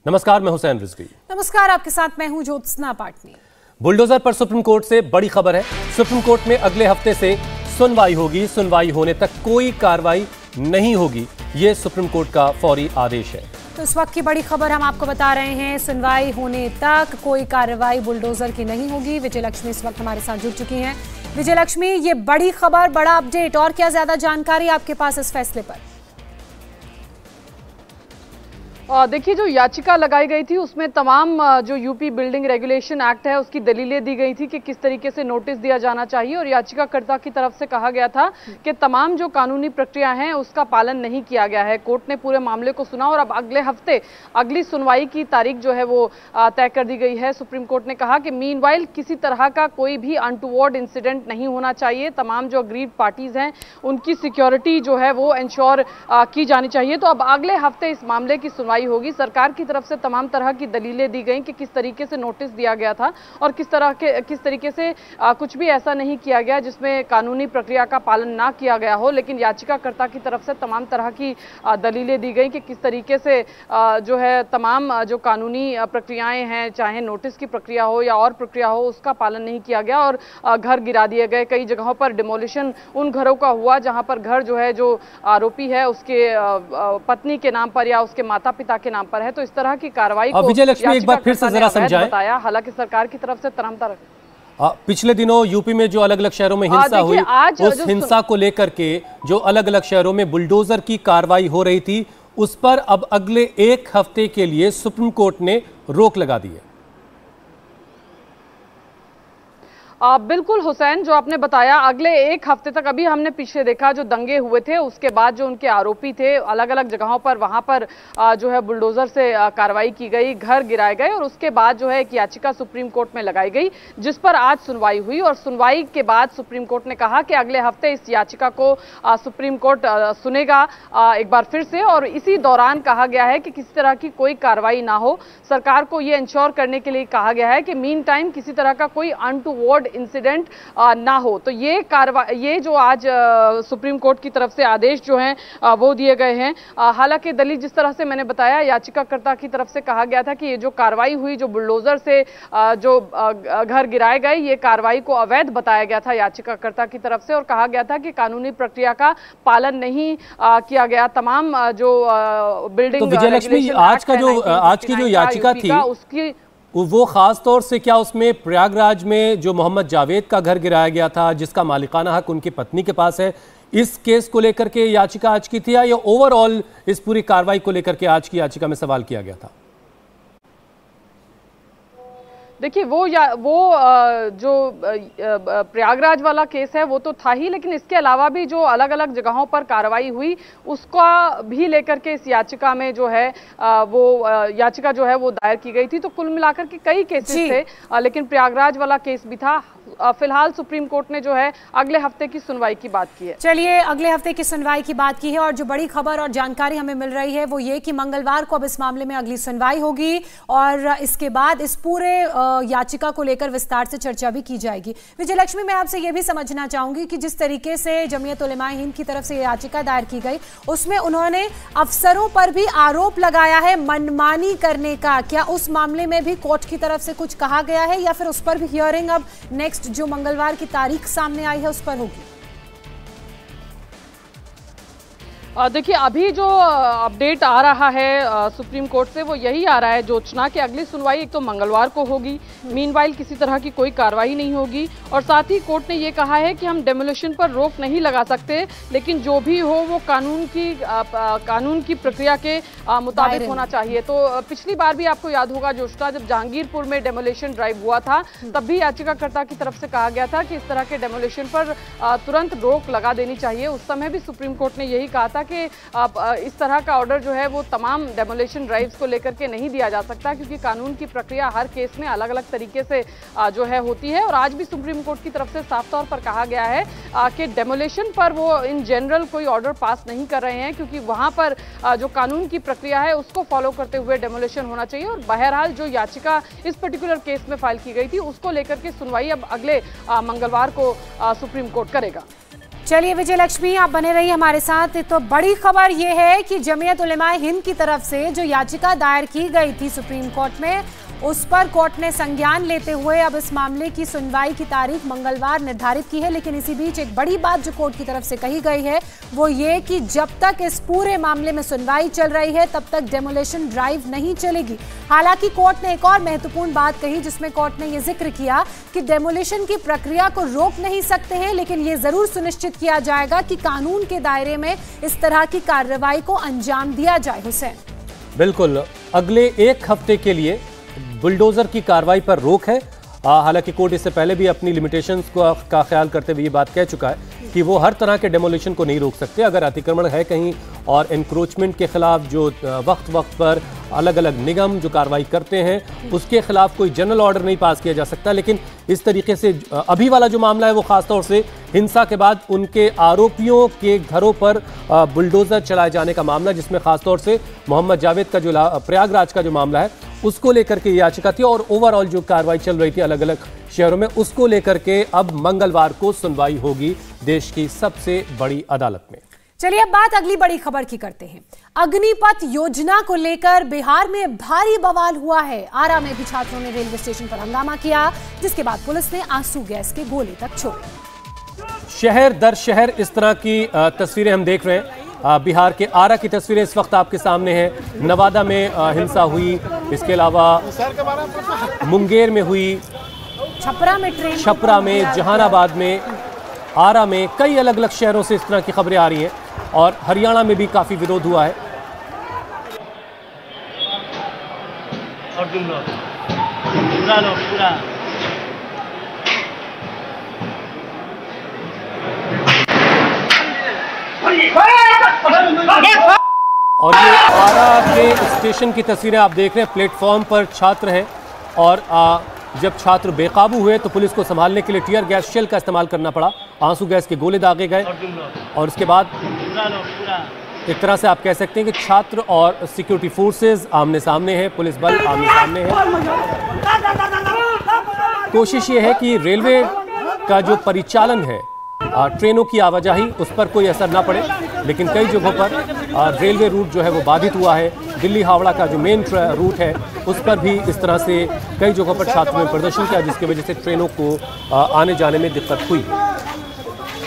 नमस्कार, मैं हुसैन रिजवी। नमस्कार, आपके साथ मैं हूं ज्योत्सना पाटनी। बुलडोजर पर सुप्रीम कोर्ट से बड़ी खबर है। सुप्रीम कोर्ट में अगले हफ्ते से सुनवाई होगी। सुनवाई होने तक कोई कार्रवाई नहीं होगी, ये सुप्रीम कोर्ट का फौरी आदेश है। तो इस वक्त की बड़ी खबर हम आपको बता रहे हैं, सुनवाई होने तक कोई कार्रवाई बुलडोजर की नहीं होगी। विजय लक्ष्मी इस वक्त हमारे साथ जुड़ चुकी हैं। विजय लक्ष्मी, ये बड़ी खबर, बड़ा अपडेट, और क्या ज्यादा जानकारी आपके पास इस फैसले पर? देखिए, जो याचिका लगाई गई थी उसमें तमाम जो यूपी बिल्डिंग रेगुलेशन एक्ट है उसकी दलीलें दी गई थी कि किस तरीके से नोटिस दिया जाना चाहिए, और याचिकाकर्ता की तरफ से कहा गया था कि तमाम जो कानूनी प्रक्रिया हैं उसका पालन नहीं किया गया है। कोर्ट ने पूरे मामले को सुना और अब अगले हफ्ते अगली सुनवाई की तारीख जो है वो तय कर दी गई है। सुप्रीम कोर्ट ने कहा कि मीनवाइल किसी तरह का कोई भी अनटूवर्ड इंसिडेंट नहीं होना चाहिए। तमाम जो अग्रीड पार्टीज हैं उनकी सिक्योरिटी जो है वो इंश्योर की जानी चाहिए। तो अब अगले हफ्ते इस मामले की सुनवाई होगी। सरकार की तरफ से तमाम तरह की दलीलें दी गई कि किस तरीके से नोटिस दिया गया था और किस तरीके से कुछ भी ऐसा नहीं किया गया जिसमें कानूनी प्रक्रिया का पालन ना किया गया हो। लेकिन याचिकाकर्ता की तरफ से तमाम तरह की दलीलें दी गई कि किस तरीके से जो है तमाम जो कानूनी प्रक्रियाएं हैं, चाहे नोटिस की प्रक्रिया हो या और प्रक्रिया हो, उसका पालन नहीं किया गया और घर गिरा दिए गए। कई जगहों पर डिमोलिशन उन घरों का हुआ जहां पर घर जो है जो आरोपी है उसके पत्नी के नाम पर या उसके माता पिता के नाम पर है। तो इस तरह की कार्रवाई को विजय लक्ष्मी एक बार फिर से जरा समझाएं। बताया, हालांकि सरकार की तरफ से तरह पिछले दिनों यूपी में जो अलग अलग शहरों में हिंसा हुई, उस हिंसा को लेकर के जो अलग अलग शहरों में बुलडोजर की कार्रवाई हो रही थी, उस पर अब अगले एक हफ्ते के लिए सुप्रीम कोर्ट ने रोक लगा दी है। बिल्कुल हुसैन, जो आपने बताया, अगले एक हफ्ते तक। अभी हमने पीछे देखा जो दंगे हुए थे उसके बाद जो उनके आरोपी थे अलग अलग जगहों पर, वहां पर जो है बुलडोजर से कार्रवाई की गई, घर गिराए गए और उसके बाद जो है एक याचिका सुप्रीम कोर्ट में लगाई गई जिस पर आज सुनवाई हुई। और सुनवाई के बाद सुप्रीम कोर्ट ने कहा कि अगले हफ्ते इस याचिका को सुप्रीम कोर्ट सुनेगा एक बार फिर से, और इसी दौरान कहा गया है कि किसी तरह की कोई कार्रवाई ना हो। सरकार को यह इंश्योर करने के लिए कहा गया है कि मीन टाइम किसी तरह का कोई अनटूवर्ड इंसिडेंट ना हो। तो ये जो आज सुप्रीम कोर्ट की तरफ से आदेश जो हैं वो दिए गए हैं। हालांकि दलील जिस तरह से मैंने बताया, याचिकाकर्ता की तरफ से कहा गया था कि ये जो कार्रवाई हुई, जो बुलडोजर से जो घर गिराए गए, ये कार्रवाई को अवैध बताया गया था याचिकाकर्ता की तरफ से, और कहा गया था कि कानूनी प्रक्रिया का पालन नहीं किया गया। तमाम जो बिल्डिंग तो विजय लक्ष्मी, आज की जो याचिका थी उसकी वो खास तौर से क्या उसमें प्रयागराज में जो मोहम्मद जावेद का घर गिराया गया था, जिसका मालिकाना हक उनकी पत्नी के पास है, इस केस को लेकर के याचिका आज की थी, या ओवरऑल इस पूरी कार्रवाई को लेकर के आज की याचिका में सवाल किया गया था? देखिए, वो जो प्रयागराज वाला केस है वो तो था ही, लेकिन इसके अलावा भी जो अलग अलग जगहों पर कार्रवाई हुई उसका भी लेकर के इस याचिका में जो है वो याचिका जो है वो दायर की गई थी। तो कुल मिलाकर के कई केसेस थे, लेकिन प्रयागराज वाला केस भी था। फिलहाल सुप्रीम कोर्ट ने जो है अगले हफ्ते की सुनवाई की बात की है। चलिए, अगले हफ्ते की सुनवाई की बात की है, और जो बड़ी खबर और जानकारी हमें मिल रही है वो ये कि मंगलवार को अब इस मामले में अगली सुनवाई होगी और इसके बाद इस पूरे याचिका को लेकर विस्तार से चर्चा भी की जाएगी। विजय लक्ष्मी, मैं आपसे ये भी समझना चाहूंगी कि जिस तरीके से जमीयत उलेमाए हिंद की तरफ से याचिका दायर की गई, उसमें उन्होंने अफसरों पर भी आरोप लगाया है मनमानी करने का। क्या उस मामले में भी कोर्ट की तरफ से कुछ कहा गया है, या फिर उस पर भी हियरिंग अब नेक्स्ट जो मंगलवार की तारीख सामने आई है उस पर होगी? देखिए, अभी जो अपडेट आ रहा है सुप्रीम कोर्ट से वो यही आ रहा है ज्योत्सना, कि अगली सुनवाई एक तो मंगलवार को होगी, मीनवाइल किसी तरह की कोई कार्रवाई नहीं होगी, और साथ ही कोर्ट ने ये कहा है कि हम डेमोलिशन पर रोक नहीं लगा सकते, लेकिन जो भी हो वो कानून की प्रक्रिया के मुताबिक होना चाहिए। तो पिछली बार भी आपको याद होगा ज्योत्सना, जब जहांगीरपुर में डेमोलिशन ड्राइव हुआ था तब भी याचिकाकर्ता की तरफ से कहा गया था कि इस तरह के डेमोलिशन पर तुरंत रोक लगा देनी चाहिए। उस समय भी सुप्रीम कोर्ट ने यही कहा था कि इस तरह का ऑर्डर जो है वो तमाम डेमोलिशन ड्राइव्स को लेकर के नहीं दिया जा सकता, क्योंकि कानून की प्रक्रिया हर केस में अलग अलग तरीके से जो है होती है। और आज भी सुप्रीम कोर्ट की तरफ से साफ तौर पर कहा गया है कि डेमोलिशन पर वो इन जनरल कोई ऑर्डर पास नहीं कर रहे हैं, क्योंकि वहां पर जो कानून की प्रक्रिया है उसको फॉलो करते हुए डेमोलिशन होना चाहिए। और बहरहाल जो याचिका इस पर्टिकुलर केस में फाइल की गई थी उसको लेकर के सुनवाई अब अगले मंगलवार को सुप्रीम कोर्ट करेगा। चलिए विजय लक्ष्मी, आप बने रहिए हमारे साथ। तो बड़ी खबर यह है कि जमीयत उलेमाए हिंद की तरफ से जो याचिका दायर की गई थी सुप्रीम कोर्ट में, उस पर कोर्ट ने संज्ञान लेते हुए अब इस मामले की सुनवाई की तारीख मंगलवार निर्धारित की है। लेकिन इसी बीच एक बड़ी बात जो कोर्ट की तरफ से कही गई है वो ये कि जब तक इस पूरे मामले में सुनवाई चल रही है तब तक डेमोलिशन ड्राइव नहीं चलेगी। हालांकि कोर्ट ने एक और महत्वपूर्ण बात कही, जिसमें कोर्ट ने ये जिक्र किया कि डेमोलिशन की प्रक्रिया को रोक नहीं सकते हैं, लेकिन ये जरूर सुनिश्चित किया जाएगा कि कानून के दायरे में इस तरह की कार्रवाई को अंजाम दिया जाए। हुसैन, बिल्कुल, अगले एक हफ्ते के लिए बुलडोजर की कार्रवाई पर रोक है। हालांकि कोर्ट इससे पहले भी अपनी लिमिटेशंस का ख्याल करते हुए ये बात कह चुका है कि वो हर तरह के डेमोलिशन को नहीं रोक सकते। अगर अतिक्रमण है कहीं और एनक्रोचमेंट के खिलाफ जो वक्त पर अलग अलग निगम जो कार्रवाई करते हैं उसके खिलाफ कोई जनरल ऑर्डर नहीं पास किया जा सकता। लेकिन इस तरीके से अभी वाला जो मामला है वो खासतौर से हिंसा के बाद उनके आरोपियों के घरों पर बुलडोजर चलाए जाने का मामला, जिसमें खासतौर से मोहम्मद जावेद का जो प्रयागराज का जो मामला है उसको लेकर के याचिका थी, और ओवरऑल जो कार्रवाई चल रही थी अलग अलग शहरों में उसको लेकर के अब मंगलवार को सुनवाई होगी देश की सबसे बड़ी अदालत में। चलिए अब बात अगली बड़ी खबर की करते हैं। अग्निपथ योजना को लेकर बिहार में भारी बवाल हुआ है। आरा में भी छात्रों ने रेलवे स्टेशन पर हंगामा किया, जिसके बाद पुलिस ने आंसू गैस के गोले तक छोड़े। शहर दर शहर इस तरह की तस्वीरें हम देख रहे हैं। बिहार के आरा की तस्वीरें इस वक्त आपके सामने हैं। नवादा में हिंसा हुई, इसके अलावा मुंगेर में हुई, छपरा में, जहानाबाद में, आरा में, कई अलग अलग शहरों से इस तरह की खबरें आ रही हैं। और हरियाणा में भी काफी विरोध हुआ है। और तुम लोग पूरा और ये आरा के स्टेशन की तस्वीरें आप देख रहे हैं। प्लेटफॉर्म पर छात्र हैं और जब छात्र बेकाबू हुए तो पुलिस को संभालने के लिए टीयर गैस शेल का इस्तेमाल करना पड़ा, आंसू गैस के गोले दागे गए और उसके बाद एक तरह से आप कह सकते हैं कि छात्र और सिक्योरिटी फोर्सेस आमने सामने हैं, पुलिस बल आमने सामने है। कोशिश ये है कि रेलवे का जो परिचालन है, ट्रेनों की आवाजाही, उस पर कोई असर ना पड़े, लेकिन कई जगहों पर रेलवे रूट जो है वो बाधित हुआ है। दिल्ली हावड़ा का जो मेन रूट है उस पर भी इस तरह से कई जगहों पर छात्रों ने प्रदर्शन किया, जिसकी वजह से ट्रेनों को आने जाने में दिक्कत हुई।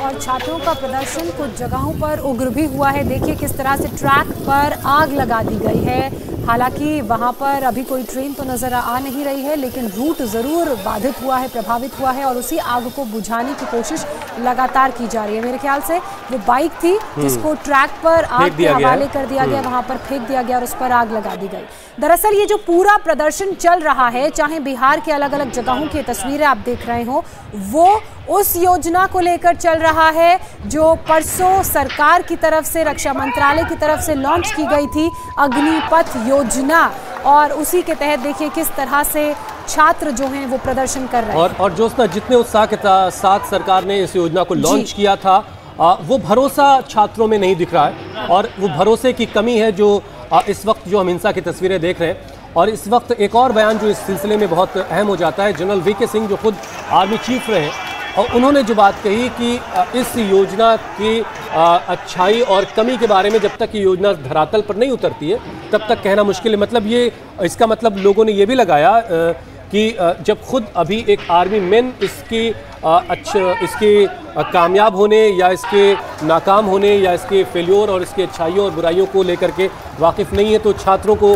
और छात्रों का प्रदर्शन कुछ जगहों पर उग्र भी हुआ है। देखिए किस तरह से ट्रैक पर आग लगा दी गई है। हालांकि वहां पर अभी कोई ट्रेन तो नजर आ नहीं रही है, लेकिन रूट जरूर बाधित हुआ है, प्रभावित हुआ है और उसी आग को बुझाने की कोशिश लगातार की जा रही है। मेरे ख्याल से वो बाइक थी जिसको ट्रैक पर आग के हवाले कर दिया गया, वहां पर फेंक दिया गया और उस पर आग लगा दी गई। दरअसल ये जो पूरा प्रदर्शन चल रहा है, चाहे बिहार के अलग अलग जगहों की तस्वीरें आप देख रहे हो, वो उस योजना को लेकर चल रहा है जो परसों सरकार की तरफ से, रक्षा मंत्रालय की तरफ से लॉन्च की गई थी, अग्निपथ योजना। और उसी के तहत देखिए किस तरह से छात्र जो हैं वो प्रदर्शन कर रहे हैं। और जो जितने उत्साह के साथ सरकार ने इस योजना को लॉन्च किया था, वो भरोसा छात्रों में नहीं दिख रहा है और वो भरोसे की कमी है जो इस वक्त जो हम हिंसा की तस्वीरें देख रहे हैं। और इस वक्त एक और बयान जो इस सिलसिले में बहुत अहम हो जाता है, जनरल वीके सिंह जो खुद आर्मी चीफ रहे हैं, और उन्होंने जो बात कही कि इस योजना की अच्छाई और कमी के बारे में जब तक ये योजना धरातल पर नहीं उतरती है तब तक कहना मुश्किल है। मतलब ये, इसका मतलब लोगों ने ये भी लगाया कि जब खुद अभी एक आर्मी मैन इसके कामयाब होने या इसके नाकाम होने या इसके फेल्योर और इसके अच्छाइयों और बुराइयों को लेकर के वाकिफ़ नहीं है, तो छात्रों को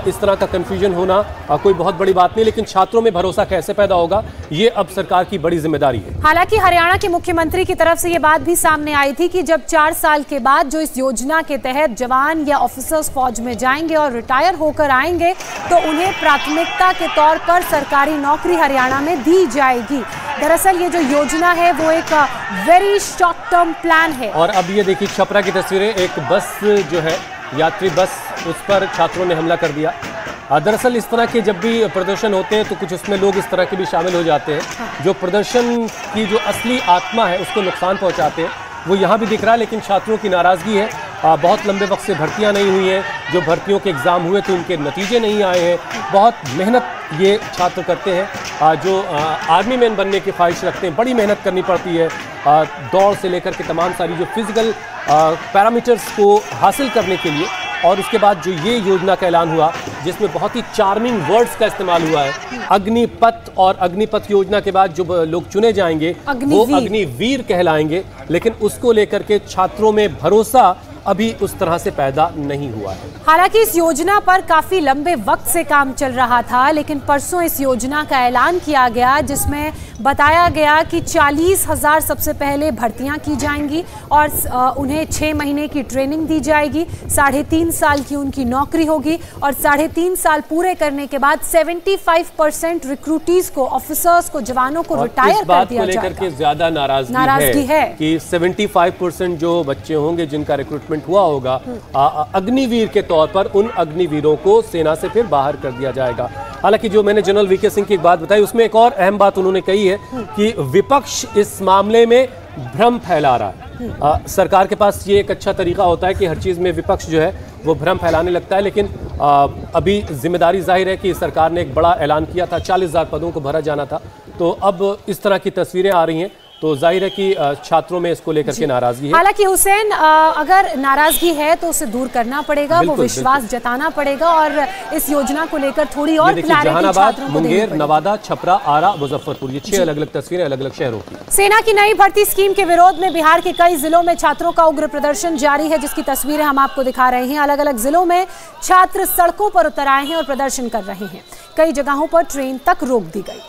इस तरह का कन्फ्यूजन होना कोई बहुत बड़ी बात नहीं। लेकिन छात्रों में भरोसा कैसे पैदा होगा, ये अब सरकार की बड़ी जिम्मेदारी है। हालांकि हरियाणा के मुख्यमंत्री की तरफ से ये बात भी सामने आई थी कि जब 4 साल के बाद जो इस योजना के तहत जवान या ऑफिसर्स फौज में जाएंगे और रिटायर होकर आएंगे तो उन्हें प्राथमिकता के तौर पर सरकारी नौकरी हरियाणा में दी जाएगी। दरअसल ये जो योजना है वो एक वेरी शॉर्ट टर्म प्लान है। और अब ये देखिए छपरा की तस्वीरें, एक बस जो है यात्री बस, उस पर छात्रों ने हमला कर दिया। दरअसल इस तरह के जब भी प्रदर्शन होते हैं तो कुछ उसमें लोग इस तरह के भी शामिल हो जाते हैं जो प्रदर्शन की जो असली आत्मा है उसको नुकसान पहुंचाते हैं। वो यहाँ भी दिख रहा है, लेकिन छात्रों की नाराज़गी है। बहुत लंबे वक्त से भर्तियाँ नहीं हुई हैं, जो भर्तियों के एग्ज़ाम हुए थे उनके नतीजे नहीं आए हैं। बहुत मेहनत ये छात्र करते हैं जो आर्मी मैन बनने की ख्वाहिश रखते हैं। बड़ी मेहनत करनी पड़ती है, दौड़ से लेकर के तमाम सारी जो फिजिकल पैरामीटर्स को हासिल करने के लिए। और उसके बाद जो ये योजना का ऐलान हुआ जिसमें बहुत ही चार्मिंग वर्ड्स का इस्तेमाल हुआ है, अग्निपथ, और अग्निपथ योजना के बाद जो लोग चुने जाएंगे वो अग्निवीर कहलाएंगे। लेकिन उसको लेकर के छात्रों में भरोसा अभी उस तरह से पैदा नहीं हुआ है। हालांकि इस योजना पर काफी लंबे वक्त से काम चल रहा था, लेकिन परसों इस योजना का ऐलान किया गया जिसमें बताया गया कि 40,000 सबसे पहले भर्तियां की जाएंगी और उन्हें 6 महीने की ट्रेनिंग दी जाएगी, 3.5 साल की उनकी नौकरी होगी और 3.5 साल पूरे करने के बाद 75% रिक्रूटीज को, ऑफिसर्स को, जवानों को रिटायर कर दिया जाएगा। लेकर के ज्यादा नाराजगी है कि 75% जो बच्चे होंगे जिनका रिक्रूटमेंट हुआ होगा अग्निवीर के तौर पर, उन अग्निवीरों को सेना से फिर बाहर कर दिया जाएगा। हालांकि जो मैंने जनरल वीके सिंह की एक बात बताई उसमें एक और अहम बात उन्होंने कही है कि विपक्ष इस मामले में भ्रम फैला रहा है। सरकार के पास ये एक अच्छा तरीका होता है कि हर चीज में विपक्ष जो है वो भ्रम फैलाने लगता है, लेकिन अभी जिम्मेदारी जाहिर है कि सरकार ने एक बड़ा ऐलान किया था, 40,000 पदों को भरा जाना था। तो अब इस तरह की तस्वीरें आ रही हैं तो जाहिर है कि छात्रों में इसको लेकर के नाराजगी है। हालांकि हुसैन, अगर नाराजगी है तो उसे दूर करना पड़ेगा, वो विश्वास जताना पड़ेगा और इस योजना को लेकर थोड़ी और क्लैरिटी जहानाबाद, मुंगेर, नवादा, छपरा, आरा, मुजफ्फरपुर, ये 6 अलग-अलग तस्वीरें अलग अलग शहरों की। सेना की नई भर्ती स्कीम के विरोध में बिहार के कई जिलों में छात्रों का उग्र प्रदर्शन जारी है, जिसकी तस्वीरें हम आपको दिखा रहे हैं। अलग अलग जिलों में छात्र सड़कों पर उतर आए हैं और प्रदर्शन कर रहे हैं। कई जगहों पर ट्रेन तक रोक दी गई।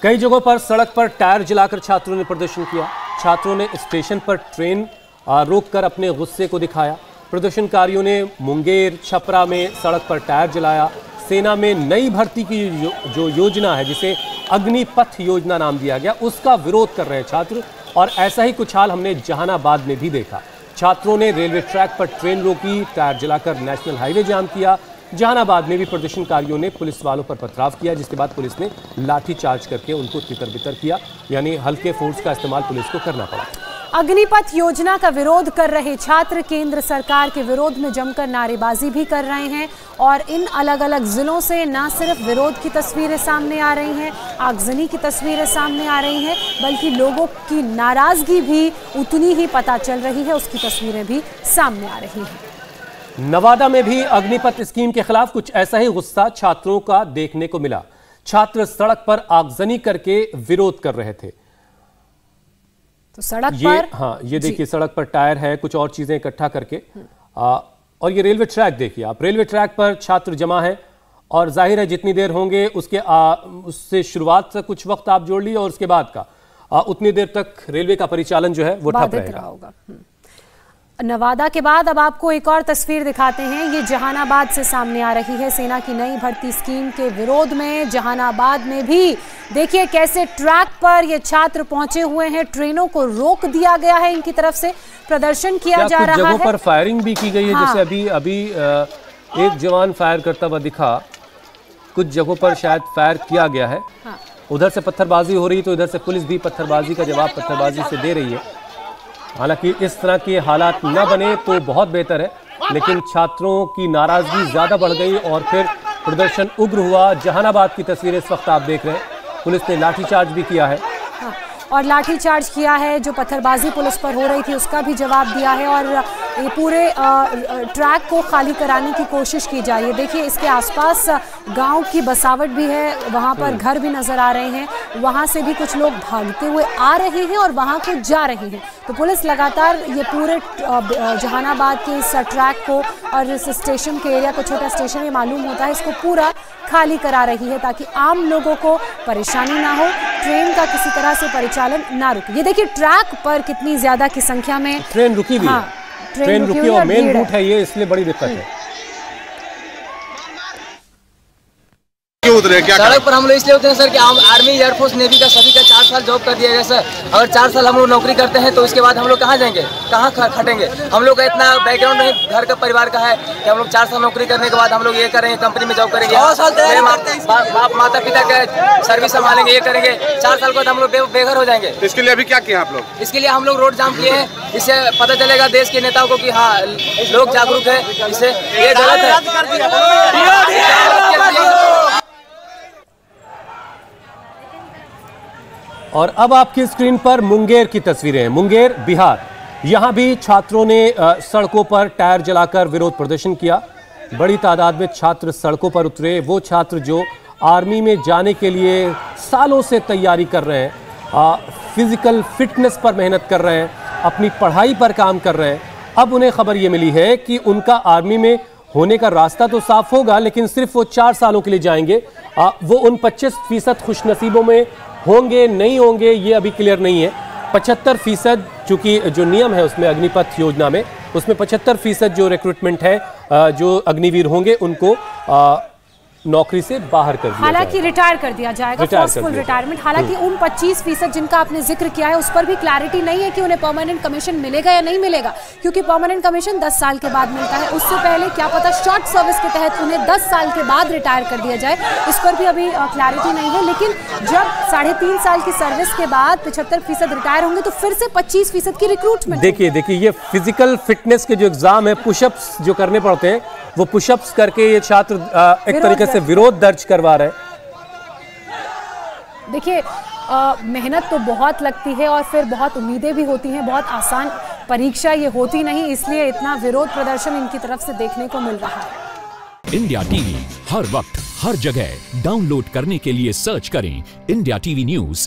कई जगहों पर सड़क पर टायर जलाकर छात्रों ने प्रदर्शन किया। छात्रों ने स्टेशन पर ट्रेन रोककर अपने गुस्से को दिखाया। प्रदर्शनकारियों ने मुंगेर, छपरा में सड़क पर टायर जलाया। सेना में नई भर्ती की जो योजना है जिसे अग्निपथ योजना नाम दिया गया, उसका विरोध कर रहे छात्र। और ऐसा ही कुछ हाल हमने जहानाबाद में भी देखा। छात्रों ने रेलवे ट्रैक पर ट्रेन रोकी, टायर जलाकर नेशनल हाईवे जाम किया। जहानाबाद में भी प्रदर्शनकारियों ने पुलिस वालों पर पथराव किया, जिसके बाद पुलिस ने लाठीचार्ज करके उनको तितर-बितर किया, यानी हल्के फोर्स का इस्तेमाल पुलिस को करना पड़ा। अग्निपथ योजना का विरोध कर रहे छात्र केंद्र सरकार के विरोध में जमकर नारेबाजी भी कर रहे हैं और इन अलग अलग जिलों से न सिर्फ विरोध की तस्वीरें सामने आ रही हैं, आगजनी की तस्वीरें सामने आ रही हैं, बल्कि लोगों की नाराजगी भी उतनी ही पता चल रही है, उसकी तस्वीरें भी सामने आ रही हैं। नवादा में भी अग्निपथ स्कीम के खिलाफ कुछ ऐसा ही गुस्सा छात्रों का देखने को मिला। छात्र सड़क पर आगजनी करके विरोध कर रहे थे। तो सड़क पर ये देखिए, सड़क पर टायर है, कुछ और चीजें इकट्ठा करके। और ये रेलवे ट्रैक देखिए आप, रेलवे ट्रैक पर छात्र जमा है और जाहिर है जितनी देर होंगे उससे शुरुआत से कुछ वक्त आप जोड़ लिए और उसके बाद का उतनी देर तक रेलवे का परिचालन जो है वो ठप रहेगा। नवादा के बाद अब आपको एक और तस्वीर दिखाते हैं। ये जहानाबाद से सामने आ रही है। सेना की नई भर्ती स्कीम के विरोध में जहानाबाद में भी देखिए कैसे ट्रैक पर ये छात्र पहुंचे हुए हैं। ट्रेनों को रोक दिया गया है, इनकी तरफ से प्रदर्शन किया जा रहा है। जगहों पर फायरिंग भी की गई है। जैसे अभी एक जवान फायर करता हुआ दिखा, कुछ जगहों पर शायद फायर किया गया है। उधर से पत्थरबाजी हो रही, तो इधर से पुलिस भी पत्थरबाजी का जवाब पत्थरबाजी से दे रही है। हालांकि इस तरह के हालात न बने तो बहुत बेहतर है, लेकिन छात्रों की नाराजगी ज्यादा बढ़ गई और फिर प्रदर्शन उग्र हुआ। जहानाबाद की तस्वीरें इस वक्त आप देख रहे हैं। पुलिस ने लाठीचार्ज भी किया है और लाठीचार्ज किया है। जो पत्थरबाजी पुलिस पर हो रही थी उसका भी जवाब दिया है और ये पूरे ट्रैक को खाली कराने की कोशिश की जा रही है। देखिए इसके आसपास गांव की बसावट भी है, वहां पर घर भी नजर आ रहे हैं, वहां से भी कुछ लोग भागते हुए आ रहे हैं और वहां को जा रहे हैं। तो पुलिस लगातार ये पूरे जहानाबाद के इस ट्रैक को और इस स्टेशन के एरिया को, छोटा स्टेशन ये मालूम होता है, इसको पूरा खाली करा रही है ताकि आम लोगों को परेशानी ना हो, ट्रेन का किसी तरह से परिचालन ना रुके। ये देखिए ट्रैक पर कितनी ज्यादा की संख्या में ट्रेन रुकी भी है। ट्रेन रुकी और मेन रूट है ये, इसलिए बड़ी दिक्कत है। उतरे क्या सड़क पर हम लोग इसलिए उतरे सर कि आर्मी, एयरफोर्स, नेवी का सभी का 4 साल जॉब कर दिया गया सर। अगर 4 साल हम लोग नौकरी करते हैं तो उसके बाद हम लोग कहाँ जाएंगे, कहाँ खटेंगे। हम लोग का इतना बैकग्राउंड नहीं घर का परिवार का है कि हम लोग 4 साल नौकरी करने के बाद हम लोग ये करेंगे, कंपनी में जॉब करेंगे, बाप माता पिता का सर्विस संभालेंगे, ये करेंगे। 4 साल के बाद हम लोग बेघर हो जाएंगे। इसके लिए अभी क्या किया आप लोग? इसके लिए हम लोग रोड जाम किए हैं। इससे पता चलेगा देश के नेताओं को कि हाँ लोग जागरूक है, इससे ये गलत है। और अब आपकी स्क्रीन पर मुंगेर की तस्वीरें हैं। मुंगेर, बिहार। यहां भी छात्रों ने सड़कों पर टायर जलाकर विरोध प्रदर्शन किया। बड़ी तादाद में छात्र सड़कों पर उतरे। वो छात्र जो आर्मी में जाने के लिए सालों से तैयारी कर रहे हैं, फिजिकल फिटनेस पर मेहनत कर रहे हैं, अपनी पढ़ाई पर काम कर रहे हैं। अब उन्हें खबर ये मिली है कि उनका आर्मी में होने का रास्ता तो साफ होगा, लेकिन सिर्फ वो 4 सालों के लिए जाएंगे। वो उन 25% खुशनसीबों में होंगे नहीं होंगे ये अभी क्लियर नहीं है। 75% चूंकि जो नियम है उसमें अग्निपथ योजना में, उसमें 75% जो रिक्रूटमेंट है, जो अग्निवीर होंगे उनको नौकरी से बाहर कर दिया, हालांकि रिटायर कर दिया जाएगा, फोर्सफुल रिटायरमेंट। हालांकि उन 25% जिनका आपने जिक्र किया है उस पर भी क्लैरिटी नहीं है कि उन्हें परमानेंट कमीशन मिलेगा या नहीं मिलेगा, क्योंकि परमानेंट कमीशन 10 साल के बाद मिलता है। उससे पहले क्या पता शॉर्ट सर्विस के तहत उन्हें 10 साल के बाद रिटायर कर दिया जाए, इस पर भी अभी क्लैरिटी नहीं है। लेकिन जब 3.5 साल की सर्विस के बाद 75% रिटायर होंगे तो फिर से 25% की रिक्रूटमेंट। देखिए ये फिजिकल फिटनेस के जो एग्जाम है, पुशअप्स जो करने पड़ते हैं, वो पुशअप्स करके ये छात्र एक तरीके से विरोध दर्ज करवा रहे हैं। देखिए मेहनत तो बहुत लगती है और फिर बहुत उम्मीदें भी होती हैं, बहुत आसान परीक्षा ये होती नहीं, इसलिए इतना विरोध प्रदर्शन इनकी तरफ से देखने को मिल रहा है। इंडिया टीवी हर वक्त हर जगह डाउनलोड करने के लिए सर्च करें इंडिया टीवी न्यूज़।